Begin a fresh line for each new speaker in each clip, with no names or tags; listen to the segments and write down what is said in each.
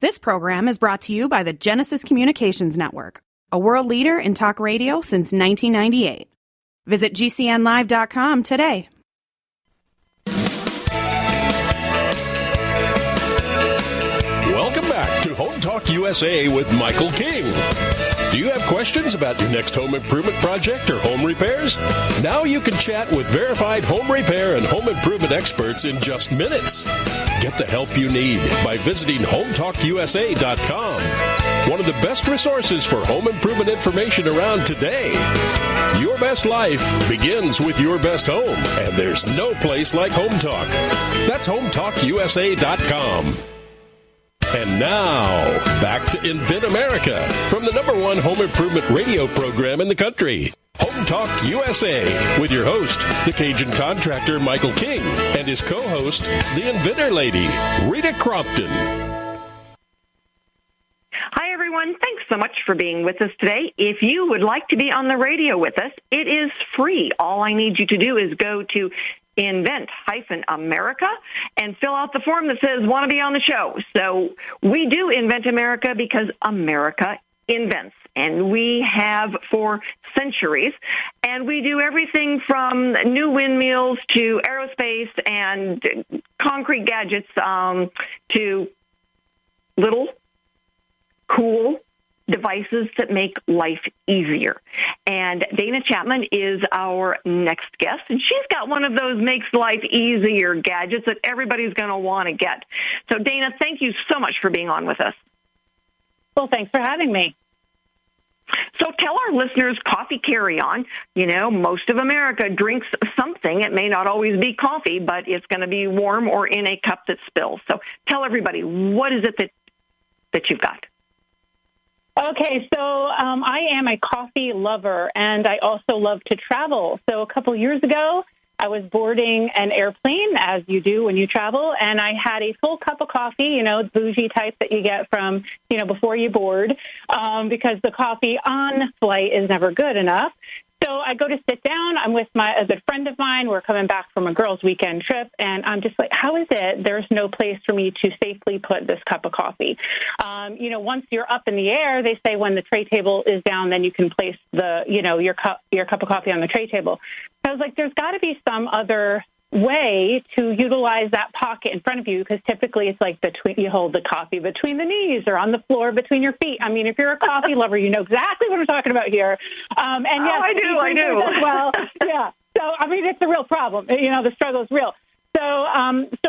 This program is brought to you by the Genesis Communications Network, a world leader in talk radio since 1998. Visit GCNlive.com today.
Welcome back to Home Talk USA with Michael King. Do you have questions about your next home improvement project or home repairs? Now you can chat with verified home repair and home improvement experts in just minutes. Get the help you need by visiting HomeTalkUSA.com. One of the best resources for home improvement information around today. Your best life begins with your best home, and there's no place like Home Talk. That's HomeTalkUSA.com. And now, back to Invent America from the #1 home improvement radio program in the country. Home Talk USA with your host, the Cajun contractor Michael King, and his co-host, the Inventor lady, Rita Crompton.
Hi, everyone. Thanks so much for being with us today. If you would like to be on the radio with us, it is free. All I need you to do is go to Invent-America and fill out the form that says want to be on the show. So we do Invent America because America invents, and we have for centuries. And we do everything from new windmills to aerospace and concrete gadgets to little cool devices that make life easier. And Dana Chapman is our next guest, and she's got one of those makes life easier gadgets that everybody's going to want to get. So, Dana, thank you so much for being on with us.
Well, thanks for having me.
So tell our listeners, coffee carry-on. You know, most of America drinks something. It may not always be coffee, but it's going to be warm or in a cup that spills. So tell everybody, what is it that you've got?
Okay, so I am a coffee lover, and I also love to travel. So a couple years ago, I was boarding an airplane, as you do when you travel, and I had a full cup of coffee, bougie type that you get from, before you board, because the coffee on flight is never good enough. So I go to sit down. I'm with a good friend of mine. We're coming back from a girls' weekend trip, and I'm just like, how is it there's no place for me to safely put this cup of coffee? Once you're up in the air, they say when the tray table is down, then you can place your cup of coffee on the tray table. So I was like, there's got to be some other way to utilize that pocket in front of you, because typically it's like you hold the coffee between the knees or on the floor between your feet. I mean, if you're a coffee lover, you know exactly what I'm talking about here. And yes,
I do.
As well, yeah. So I mean, it's a real problem. The struggle is real. So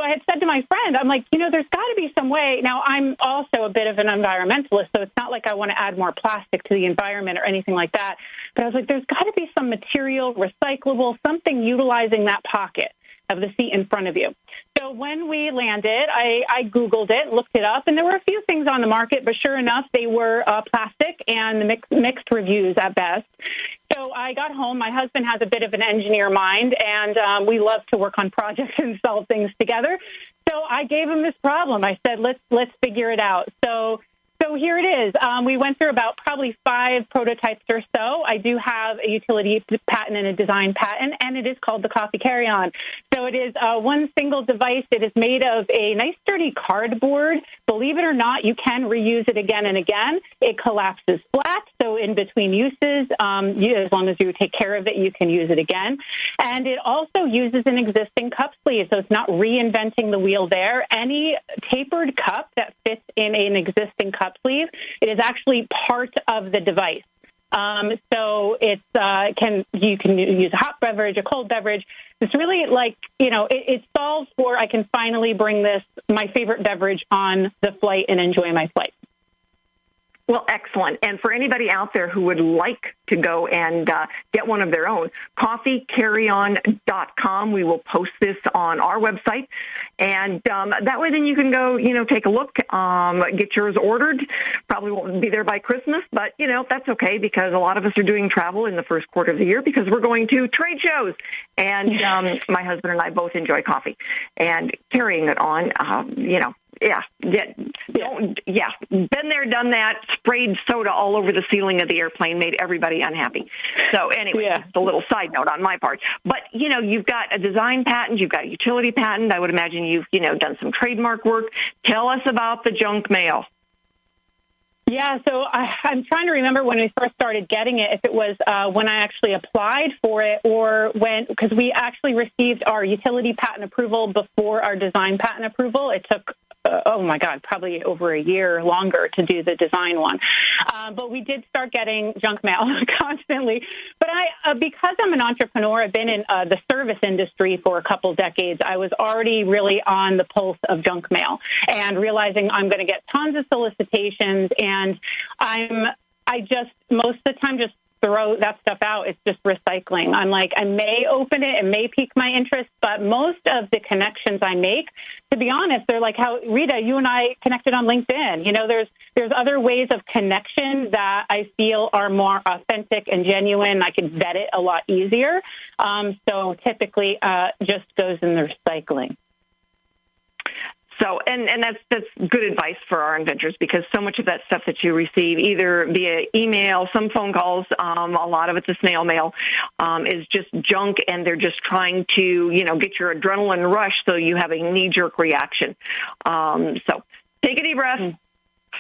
I had said to my friend, I'm like, there's got to be some way. Now, I'm also a bit of an environmentalist, so it's not like I want to add more plastic to the environment or anything like that. But I was like, there's got to be some material, recyclable, something utilizing that pocket of the seat in front of you. So when we landed, I Googled it, looked it up, and there were a few things on the market, but sure enough, they were plastic and mixed reviews at best. So I got home. My husband has a bit of an engineer mind, and we love to work on projects and solve things together. So I gave him this problem. I said, let's figure it out. So here it is. We went through about probably 5 prototypes or so. I do have a utility patent and a design patent, and it is called the Coffee Carry-On. So it is one single device. It is made of a nice sturdy cardboard. Believe it or not, you can reuse it again and again. It collapses flat, so in between uses, as long as you take care of it, you can use it again. And it also uses an existing cup sleeve, so it's not reinventing the wheel there. Any tapered cup that fits in an existing cup sleeve, it is actually part of the device. So it's you can use a hot beverage, a cold beverage. It's really like, it solves for, I can finally bring my favorite beverage on the flight and enjoy my flight.
Well, excellent. And for anybody out there who would like to go and get one of their own, coffeecarryon.com. We will post this on our website. And that way then you can go, take a look, get yours ordered. Probably won't be there by Christmas, but, that's okay, because a lot of us are doing travel in the first quarter of the year because we're going to trade shows. And my husband and I both enjoy coffee. And carrying it on, been there, done that, sprayed soda all over the ceiling of the airplane, made everybody unhappy. So anyway, just a little side note on my part. But, you've got a design patent, you've got a utility patent. I would imagine you've, done some trademark work. Tell us about the junk mail.
Yeah, so I'm trying to remember when we first started getting it, if it was when I actually applied for it or because we actually received our utility patent approval before our design patent approval. It took, probably over a year longer to do the design one. But we did start getting junk mail constantly. But because I'm an entrepreneur, I've been in the service industry for a couple decades. I was already really on the pulse of junk mail and realizing I'm going to get tons of solicitations, and I just most of the time just throw that stuff out. It's just recycling. I'm like, I may open it, it may pique my interest, but most of the connections I make, to be honest, they're like how, Rita, you and I connected on LinkedIn. You know, there's other ways of connection that I feel are more authentic and genuine. I can vet it a lot easier. So typically just goes in the recycling.
So, and that's good advice for our inventors, because so much of that stuff that you receive, either via email, some phone calls, a lot of it's a snail mail, is just junk, and they're just trying to, get your adrenaline rush so you have a knee-jerk reaction. So take a deep breath,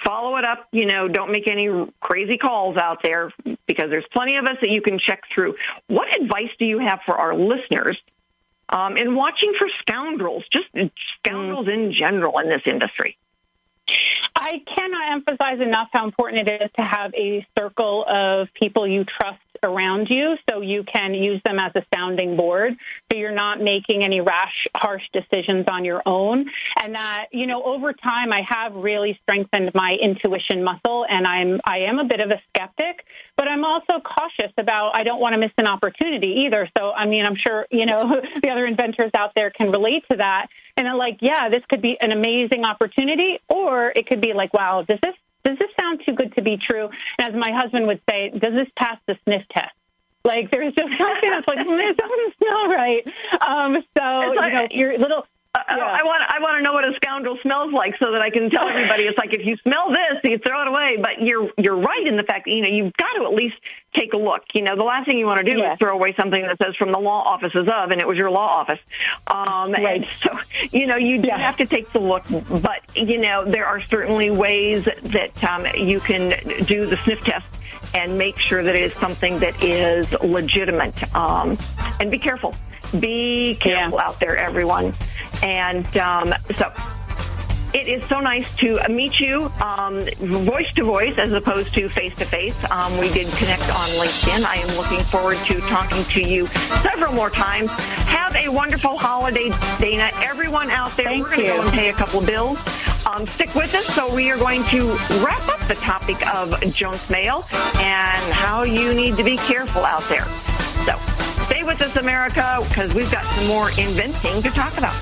follow it up, don't make any crazy calls out there, because there's plenty of us that you can check through. What advice do you have for our listeners in watching for scoundrels, just scoundrels in general in this industry?
I cannot emphasize enough how important it is to have a circle of people you trust around you so you can use them as a sounding board, so you're not making any rash, harsh decisions on your own. And that, over time, I have really strengthened my intuition muscle, and I am a bit of a skeptic, but I'm also cautious about, I don't want to miss an opportunity either. So, I'm sure, the other inventors out there can relate to that. And they're like, yeah, this could be an amazing opportunity, or it could be like, wow, does this sound too good to be true? And as my husband would say, does this pass the sniff test? Like, there's just something that's like, it doesn't smell right. Your little...
I want to know what a scoundrel smells like so that I can tell everybody. It's like, if you smell this, you throw it away. But you're right in the fact that, you've got to at least take a look. The last thing you want to do is throw away something that says from the law offices of, and it was your law office. Right. And so, you do have to take the look. But, there are certainly ways that you can do the sniff test and make sure that it is something that is legitimate. And be careful. Be careful out there, everyone. And so it is so nice to meet you voice to voice as opposed to face to face. We did connect on LinkedIn. I am looking forward to talking to you several more times. Have a wonderful holiday, Dana. Everyone out there, we're going to go and pay a couple of bills. Stick with us. So we are going to wrap up the topic of junk mail and how you need to be careful out there. So stay with us, America, because we've got some more inventing to talk about.